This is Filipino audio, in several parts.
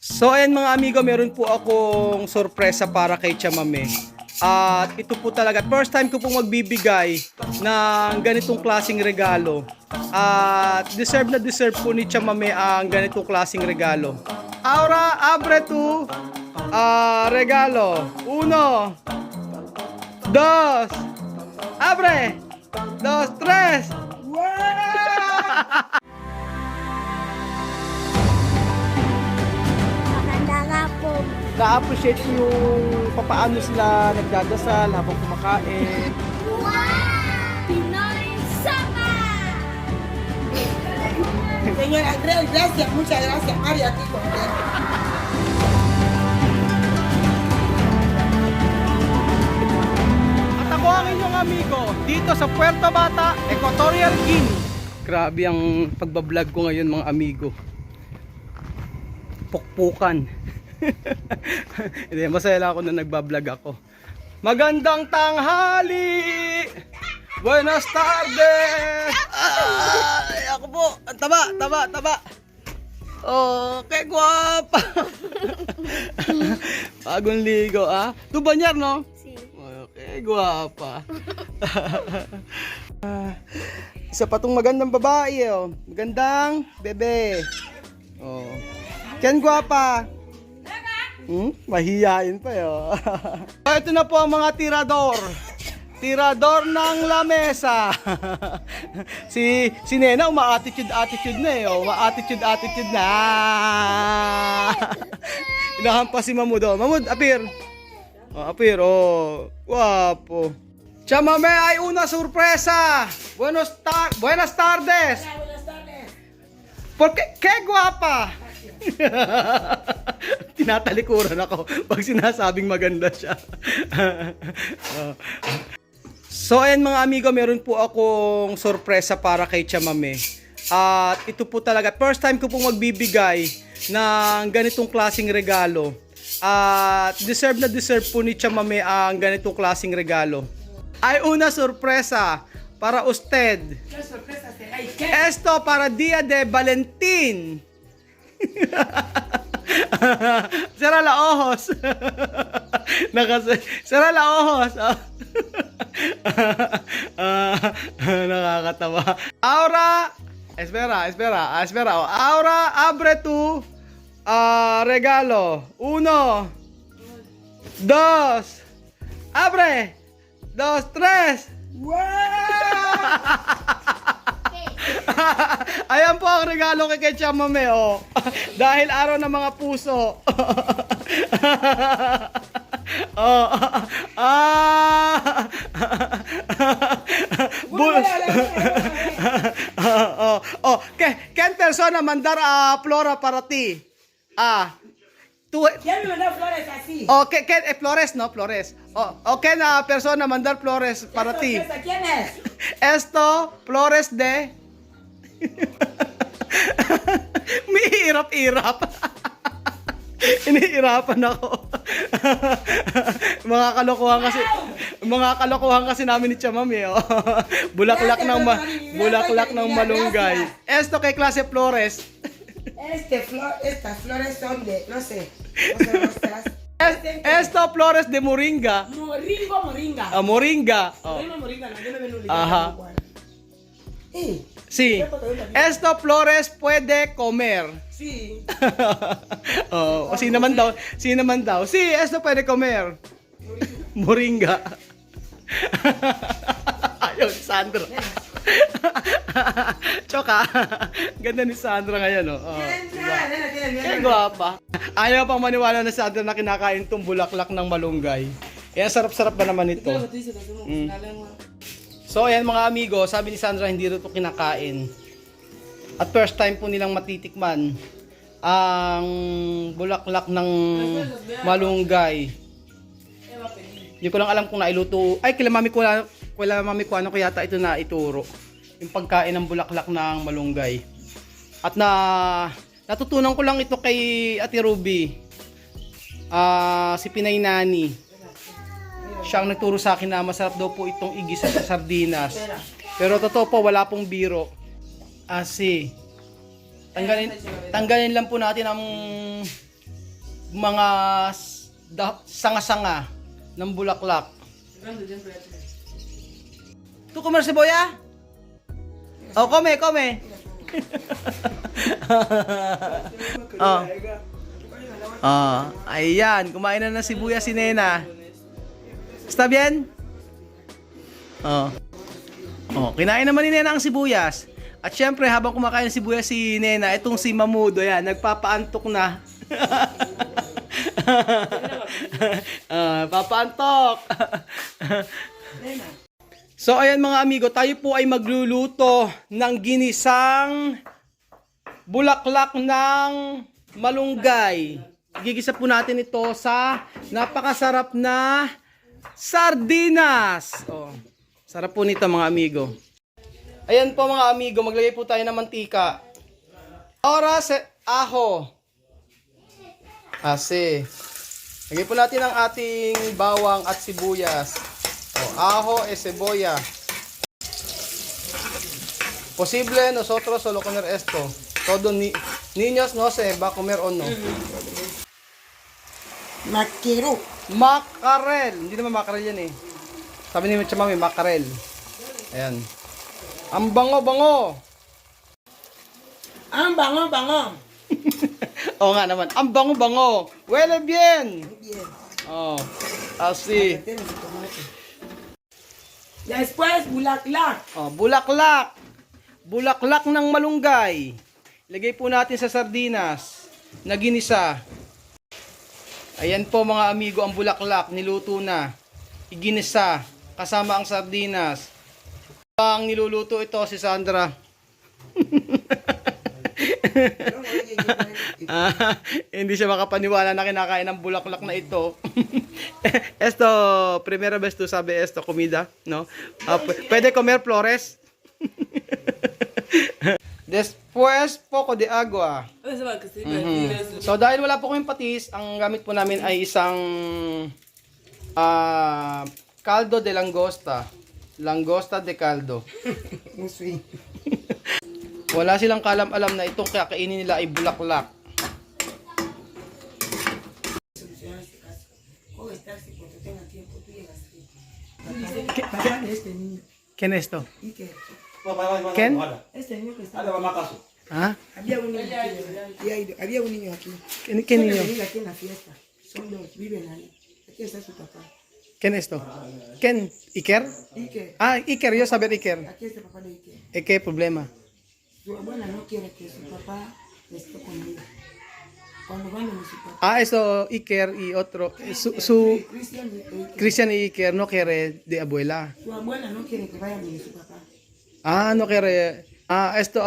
So ayan mga amigo, meron po akong sorpresa para kay Chamame. At ito po talaga, first time ko pong magbibigay ng ganitong klaseng regalo. At deserve na deserve po ni Chamame ang ganitong klaseng regalo. Ahora, abre tu regalo. 1, 2, abre. 2, 3. Na-appreciate ko yung papaano sila nagdadasal habang kumakain. Wow! Pinoy Sapa! Señor Andrés, gracias, muchas gracias. Mari, aquí con usted. At ako ang inyong amigo dito sa Puerto Bata, Equatorial Guinea. Grabe ang pagbablog ko ngayon mga amigo. Pukpukan. Hindi, masaya lang ako na nagbablog ako. Magandang tanghali! Buenas tardes! Ay, ako po! Ang taba! Oh, kay guwapa! Bagong ligo, ah? Tu banyar, no? Si. Okay, guwapa. Isa pa tong magandang babae, oh. Magandang bebe. Oh. Ken guwapa. Mahihain pa yo. So, ito na po ang mga tirador. Tirador ng lamesa. si Nena, ma-attitude na eh. Oh. Ma-attitude na. Inahan pa si Mamud. Oh. Mamud, appear. Oh, appear. Oh, guwapo. Chamame ay una sorpresa. Buenas tardes. Porque, qué guapa. Tinatalikuran ako pag sinasabing maganda siya. So ayan mga amigo, meron po akong sorpresa para kay Chamame. At ito po talaga, first time ko pong magbibigay ng ganitong klaseng regalo. At deserve na deserve po ni Chamame ang ganitong klaseng regalo. Ay una sorpresa para usted. ¿Qué sorpresa será? ¿Y qué? Esto para Dia de Valentín. Será la ojos. Será la ojos. Nakakatawa. Ahora, espera. Ahora abre tu regalo. 1, 2, abre. 2, 3. ¡Wow! Ayan po ang regalo kay Chamame, oh. Dahil araw ng mga puso. Oh. ¿Quién persona mandar a Flora para ti? Tú. ¿Quién me mandó flores así? ¿Qué flores, no? Flores. ¿Qué na persona mandar flores para ti? ¿Quién es? Esto, flores de... May hirap-hirap. Inihirapan ako. mga kalokohan kasi namin ni Chamame, oh. Bulaklak ng malunggay. Esto kay klase Flores. Estas flores son de, no sé rosas. Esto flores de moringa. Moringa. Moringa. Oh. Moringa, yo no me lo Ajá. Sí. Esto flores puede comer. Sí. Oh, sino naman daw? Sí, esto puede comer. Moringa. Ayaw ni Sandra. Choka. Ganda ni Sandra ngayon, oh. Diba? Kaya guwapa. Ayaw pang maniwala na Sandra na kinakain tong bulaklak ng malunggay. Yan, sarap-sarap ba naman ito? So ayan mga amigo, sabi ni Sandra hindi rin ito kinakain. At first time po nilang matitikman ang bulaklak ng malunggay. Hindi ko lang alam kung nailuto. Ay, kila mami ko ano ko yata ito na ituro. Yung pagkain ng bulaklak ng malunggay. At natutunan ko lang ito kay Ate Ruby. Si Pinay Nani. Siya ang nagturo sa akin na masarap daw po itong igisa sa sardinas. Pero totoo po, wala pong biro. Tanggalin lang po natin ang mga sanga-sanga ng bulaklak. Tu comer cebolla? Oh, come. Oh. Ayan, kumain na ng sibuyas si Nena. Está bien? Oh. Oh, kinain naman ni Nena ang sibuyas. At syempre, habang kumakain ng sibuyas si Nena, itong si Mamudo, yan, nagpapaantok na. Papaantok. So, ayan mga amigo, tayo po ay magluluto ng ginisang bulaklak ng malunggay. Gigisa po natin ito sa napakasarap na sardinas. Oh, sarap po nito mga amigo. Ayan po mga amigo, maglagay po tayo ng mantika. Oras, aho. Asi. Lagay po natin ang ating bawang at sibuyas. O, aho e cebolla. Posible nosotros solo comer esto. Todo niños no se va a comer o no. Maquero. Makarel. Hindi naman makarel yan eh. Sabi ni Mami, makarel. Ayan. Ang bango-bango. Ang bango. Oo nga naman. Ang bango-bango. Huele bien. Bien. Oh. Así. Después, bulaklak. Oh, bulaklak. Bulaklak ng malunggay. Lagay po natin sa sardinas na ginisa. Ayan po mga amigo, ang bulaklak niluto na. Iginisa kasama ang sardinas. Ang niluluto ito si Sandra. Hindi siya makapaniwala na kinakain ng bulaklak na ito. Esto, primera vez tu sabe esto, comida, no? Pwede comer flores. Después, poco de agua. So, dahil wala po kaming patis, ang gamit po namin ay isang caldo de langosta. Langosta de caldo. Muswi. Wala silang kalam-alam na itong kakainin nila ay bulaklak. Papá de este niño. ¿Quién es esto? Iker. ¿Quién? Este niño que está. ¿Ah? Había un niño aquí. Había un niño aquí. ¿Quién Suele niño? venir aquí en la fiesta. Son dos, viven ahí. Aquí está su papá. ¿Quién es esto? ¿Quién? ¿Iker? Iker. Ah, Iker, yo saber Iker. Aquí está el papá de Iker. ¿Qué problema? Su abuela no quiere que su papá esté con ella. Cuando van a su papá. Ah, eso Iker y otro. Su Cristian y Iker. Cristian y Iker no quiere de abuela. Su abuela no quiere que vayan de su papá. Ah, no quiere. Ah, esto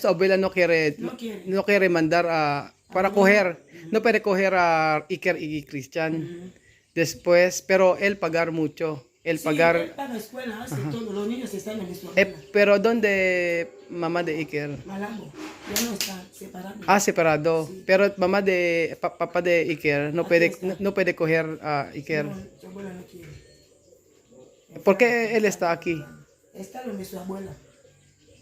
abuela no quiere. No quiere. No quiere mandar para coger. No puede coger a Iker y Cristian. Después, pero él pagar mucho. Él Sí, pagar. él paga escuela, hace todo. Los niños están en su Eh, abuela. pero ¿dónde mamá de Iker? Malambo. Ya no está separado. Ah, separado. Pero mamá de papá de Iker no puede no puede coger a Iker. No, su abuela no quiere. ¿Por qué él está aquí? Está donde su abuela.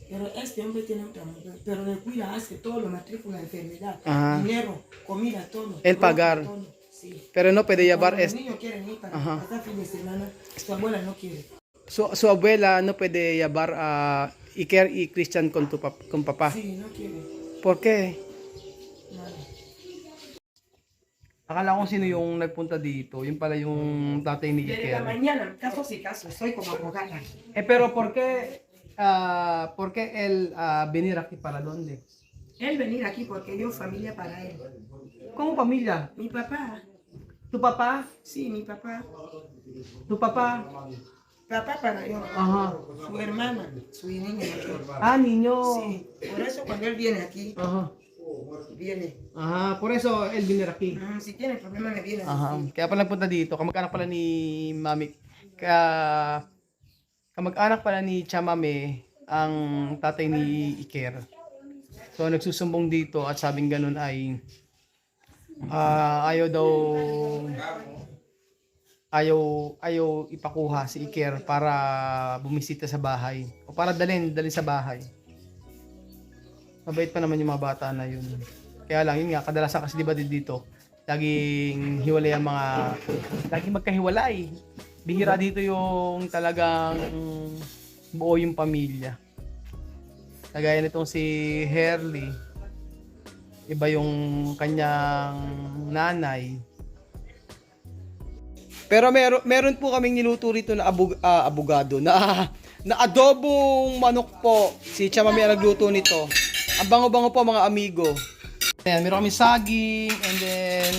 Pero este hombre tiene otra mujer. Pero le cuida, hace todo, lo matrícula, enfermedad, Ajá. dinero, comida, todo. Él ropa, pagar. todo. Sí. Pero no puede llevar Cuando los esto. niños quieren ir para Ajá. pasar fin de semana, su abuela no quiere. Su abuela no puede llevar a Iker y Christian con con papá. Sí, no quiere. ¿Por qué? Nada. Akala ko sino yung nagpunta dito. Yung pala yung tatay ni Desde la Iker. mañana, casos y casos, soy como abogada. Pero ¿por qué él venir aquí para dónde? Él venir aquí porque yo familia para él. ¿Cómo familia? Mi papá, ¿Tu papá? sí, mi papá. ¿Tu papá? Papá para yo. Ajá. Su hermana, su niña. Ah, niño. Sí, por eso cuando él viene aquí, Ajá. viene. Ajá, por eso él viene aquí. Si tiene problema, me viene. Aha. Kaya pala punta dito. Kamag-anak pala ni Mami. Kaya kamag-anak pala ni Chamame ang tatay ni Iker. So nagsusumbong dito at sabing ganun ay ayaw ipakuha si Iker para bumisita sa bahay o para dalhin sa bahay. Mabait pa naman yung mga bata na yun. Kaya lang yun nga kadalasan kasi di ba dito Laging hiwalay ang laging magkahiwalay. Bihira dito yung talagang buo yung pamilya. Kagaya nitong si Herly. Iba yung kanyang nanay. Pero meron po kaming niluto rito na abogado na adobong manok po. Si Chamami ang nagluto nito. Ang bango-bango po mga amigo. Ayan, meron kaming saging and then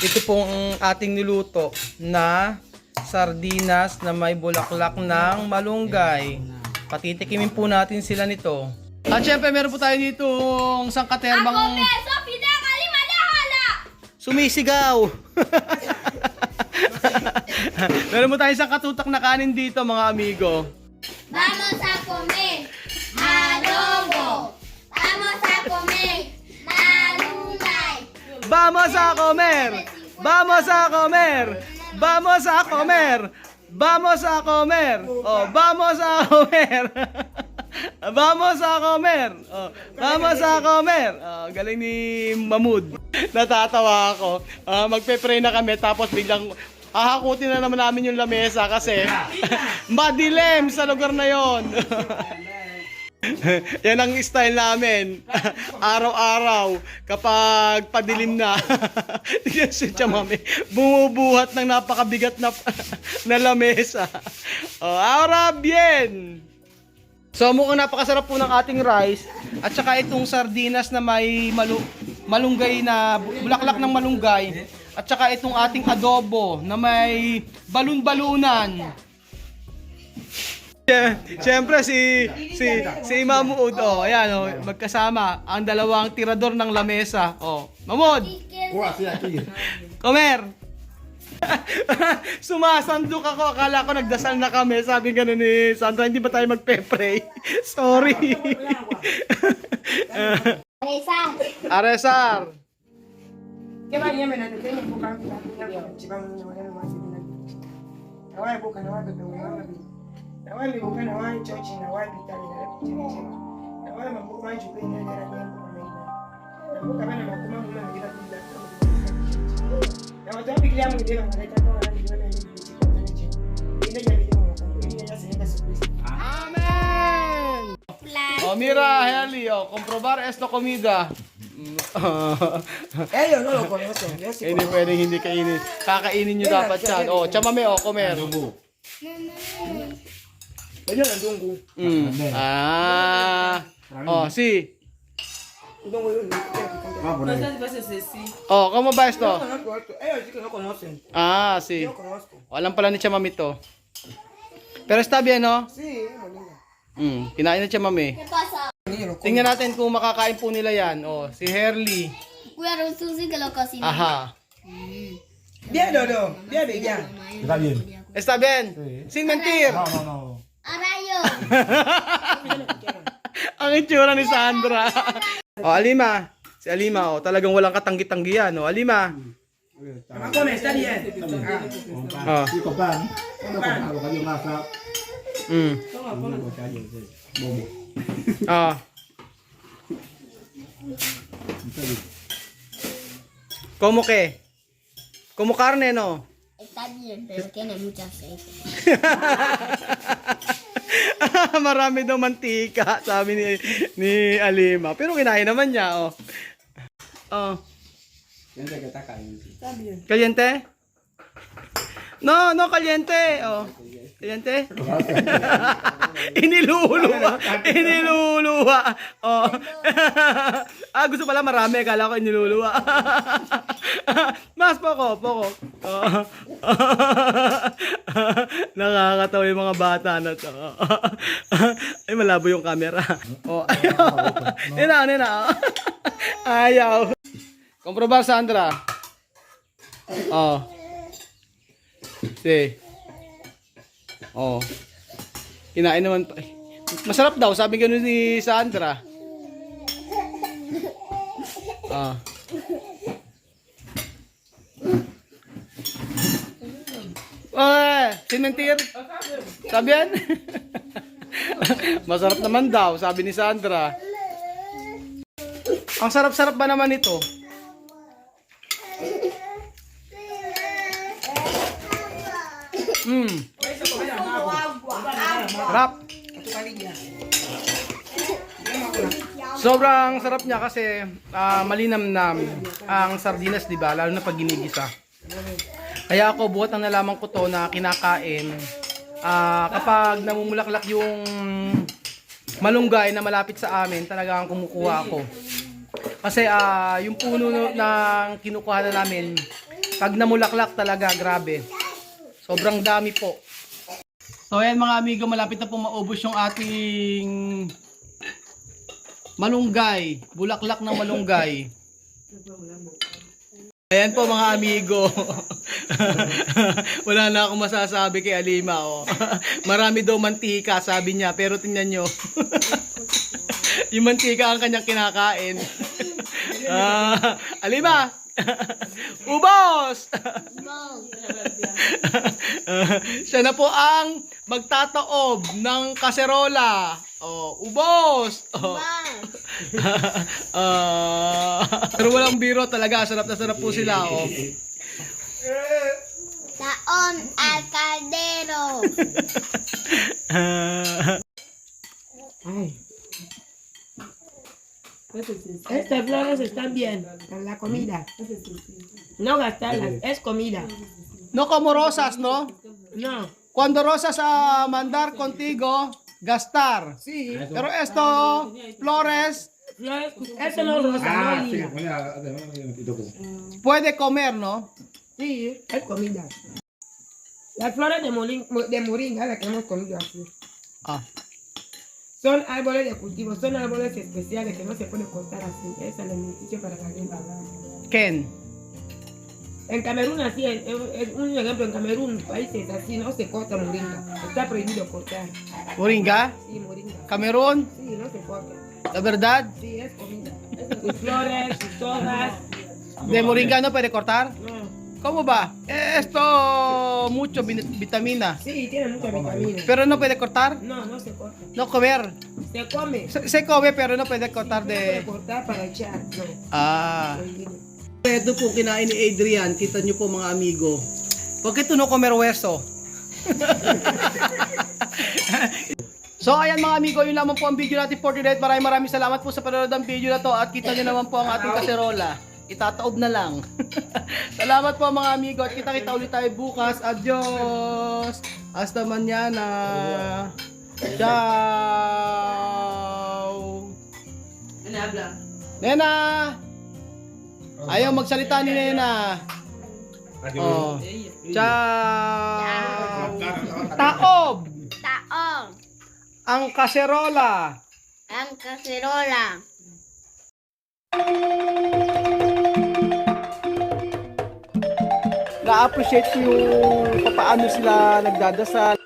ito pong ating niluto na sardinas na may bulaklak ng malunggay. Patitikimin po natin sila nito. At syempre meron po tayo dito sangkaterbang Beso, pinakalimandahala! sumisigaw. Meron po tayo isang katutak na kanin dito mga amigo. Vamos a comer adobo. Vamos a comer malunggay. Vamos a comer. Vamos a comer. Vamos a comer. Vamos a comer. Oh, vamos a comer. Vamos a comer. Oh, vamos a comer. Oh, galing ni Mahmoud. Natatawa ako. Magpe-pray na kami tapos biglang hahakutin na naman namin yung lamesa kasi madilim sa lugar na yon. Yan ang style namin. Araw-araw kapag padilim na. Tingnan si Chamami bumubuhat ng napakabigat na lamesa. Oh, ahora bien. So mukhang napakasarap po ng ating rice at saka itong sardinas na may malunggay na bulaklak ng malunggay at saka itong ating adobo na may balun-balunan. Siyempre si Mahmoud, oh, ayan, oh, magkasama ang dalawang tirador ng lamesa. Oh, Mahmoud, comer. Sumasandok ako, akala ko nagdasal na kami. Sabi gano'n ni Sandra, hindi ba tayo magpe-pray? Sorry. Aresar. Kaya niya may natin kayo bukan chibang naman naway bukan naway naway bukan naway church naway bitali na naway mabukan jupe na na bukan na makuma muna ngira bila naway to bigla mo hindi man nalita ko na hindi na hindi na hindi mo hindi na sa surprise. Amen. Oh, mira, Heli, oh, comprobar esto comida. Yo no lo conozco. Hindi pwedeng hindi kainin. Kakainin nyo dapat yan. Oh, Chamame, oh, comer. Ayun ang dunggo. Oh, si. Dunggo yun. Oh, ¿cómo va esto? Ellos sí que no conocen. Ah, si. Yo conozco. Oh, alam pala ni Chamame to. Pero está bien, no? Sí, Molina. Kinain na Chamame. ¿Qué pasa? Tingnan natin kung makakain po nila yan. Oh, si Herly. Cuidado, tú sí que lo cocinas. Aha. Bien, Dodo. Bien, bien. Está bien. Está bien? Sin mentir. No, no, no. Arayo. Ang itsura ni Sandra. Oh, Alima. Si Alima, oh, talagang walang katanggi-tanggi yan. Oh, Alima. Mamá come, está bien. Oh. Sí, con pan. No con algo que hay más. Bobo. Ah. ¿Cómo que? Como carne, no? Está bien, pero tiene mucha aceite. Marami daw mantika, sabi ni Alima. Pero kinain naman niya, oh. Oh. Está bien. Caliente? No, no caliente. Oh. Caliente? Iniluluwa. Iniluluwa. Oh. Gusto pala marami. Kala ko iniluluwa. Mas poko. Oh. Nakakatawa yung mga bata na to. Ay, malabo yung camera. Oh, ayaw. Nina. Ayaw. Comprobar, Sandra. Oh. Si. Oh. Kinain naman pa. Masarap daw, sabi gano'n ni Sandra. Ah. Sin mentir. Sabi yan? Masarap naman daw, sabi ni Sandra. Ang sarap-sarap ba naman ito? Sarap. Sobrang sarap niya kasi malinamnam ang sardinas, di ba? Lalo na pag ginigisa. Kaya ako buhat ang nalaman ko to na kinakain kapag namumulaklak yung malunggay na malapit sa amin, talagang kumukuha ako. Kasi yung puno ng kinukuha na namin, pag namulaklak talaga, grabe. Sobrang dami po. So ayan mga amigo, malapit na po maubos yung ating malunggay, bulaklak ng malunggay. Ayan po mga amigo. Wala na akong masasabi kay Alima. Oh. Marami daw mantika, sabi niya, pero tingnan nyo. Yung mantika ang kanyang kinakain. Alima! Ubos! Siya na po ang magtataob ng kaserola. Oh, ubos! Oh. Pero walang biro talaga, sarap na sarap po sila. Oh. Taon al caldero. Ay. Estas flores están bien para la comida. No gastarlas, es comida. No como rosas, no? No. Cuando rosas mandar contigo, gastar. Sí. Pero esto, flores, Flores, eso no es rosa, no es lila. puede comer, ¿no? Sí, es comida. Las flores de moringa, las que hemos comido aquí, Ah. son árboles de cultivo, son árboles especiales que no se pueden cortar así. Es el beneficio para la gente. Ken. En Camerún, así, es un ejemplo, en Camerún, países así, no se corta moringa. Está prohibido cortar. Moringa, Sí, moringa. Camerún, Sí, no se corta. la verdad, Sí, es comida. Sus flores, sus hojas. de moringa no puede cortar. No. ¿Cómo va? Esto, mucho vitamina. Sí, tiene mucha vitamina. Pero no puede cortar, No, no se corta. no comer. Se come. Se come pero no puede cortar No puede de... cortar para echar. No. Ah. Prohibido. Ito po kinain ni Adrian, kita nyo po mga amigo. Huwag ito no comer hueso. So ayan mga amigo, yun lamang po ang video natin for today. Maraming salamat po sa panonood ng video na to at kita nyo naman po ang ating kaserola. Itataob na lang. Salamat po mga amigo at kita ulit tayo bukas. Adios! Hasta mañana! Ciao! Nena! Ayaw magsalita ni Nena. Oh. Ciao! Taob! Taon. Ang kaserola. Ang kaserola. Na-appreciate ko yung paano sila nagdadasal.